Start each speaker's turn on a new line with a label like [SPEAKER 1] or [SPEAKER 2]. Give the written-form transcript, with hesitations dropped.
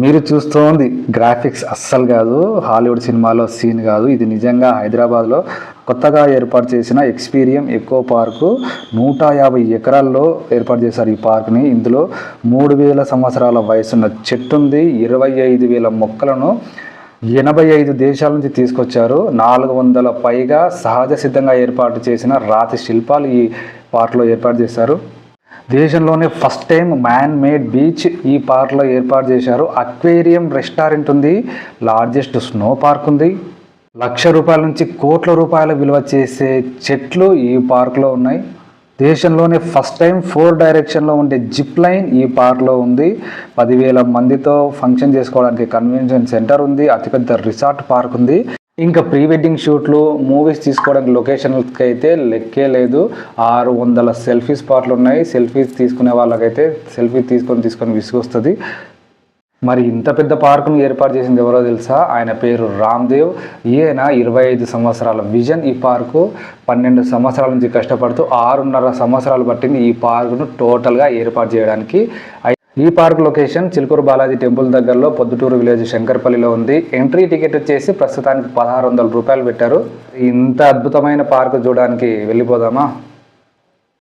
[SPEAKER 1] మీరు చూస్తోంది గ్రాఫిక్స్ అస్సలు కాదు, హాలీవుడ్ సినిమాలో సీన్ కాదు. ఇది నిజంగా హైదరాబాద్లో కొత్తగా ఏర్పాటు చేసిన ఎక్స్పీరియం ఎకో పార్కు. 150 ఎకరాల్లో ఏర్పాటు చేశారు ఈ పార్క్ని. ఇందులో 3000 సంవత్సరాల వయసున్న చెట్టు ఉంది. 25,000 మొక్కలను 85 దేశాల నుంచి తీసుకొచ్చారు. 400 పైగా సహజ సిద్ధంగా ఏర్పాటు చేసిన రాతి శిల్పాలు ఈ పార్క్లో ఏర్పాటు చేశారు. దేశంలోనే first time man made beach ఈ పార్క్లో ఏర్పాటు చేశారు. అక్వేరియం, రెస్టారెంట్ ఉంది. లార్జెస్ట్ స్నో పార్క్ ఉంది. ₹1,00,000 నుంచి కోట్ల రూపాయల విలువ చేసే చెట్లు ఈ పార్క్లో ఉన్నాయి. దేశంలోనే ఫస్ట్ టైం 4 డైరెక్షన్లో ఉండే జిప్ లైన్ ఈ పార్క్లో ఉంది. 10,000 మందితో ఫంక్షన్ చేసుకోవడానికి కన్వెన్షన్ సెంటర్ ఉంది. అతిపెద్ద రిసార్ట్ పార్క్ ఉంది. ఇంకా ప్రీ వెడ్డింగ్ షూట్లు, మూవీస్ తీసుకోవడానికి లొకేషన్కి అయితే లెక్కే లేదు. 600 సెల్ఫీ స్పాట్లు ఉన్నాయి. సెల్ఫీస్ తీసుకునే వాళ్ళకైతే సెల్ఫీ తీసుకొని విసుగొస్తుంది. మరి ఇంత పెద్ద పార్కును ఏర్పాటు చేసింది ఎవరో తెలుసా? ఆయన పేరు రామ్దేవ్. ఈయన 25 సంవత్సరాల విజన్. ఈ పార్కు 12 సంవత్సరాల నుంచి కష్టపడుతూ 6.5 సంవత్సరాలు పట్టింది ఈ పార్కును టోటల్గా ఏర్పాటు చేయడానికి. ఈ park location Chilkur Balaji temple దగ్గరలో పొద్దుటూరు విలేజ్ శంకర్పల్లిలో ఉంది. ఎంట్రీ టికెట్ వచ్చేసి ప్రస్తుతానికి ₹1,600 పెట్టారు. ఇంత అద్భుతమైన పార్క్ చూడడానికి వెళ్ళిపోదామా?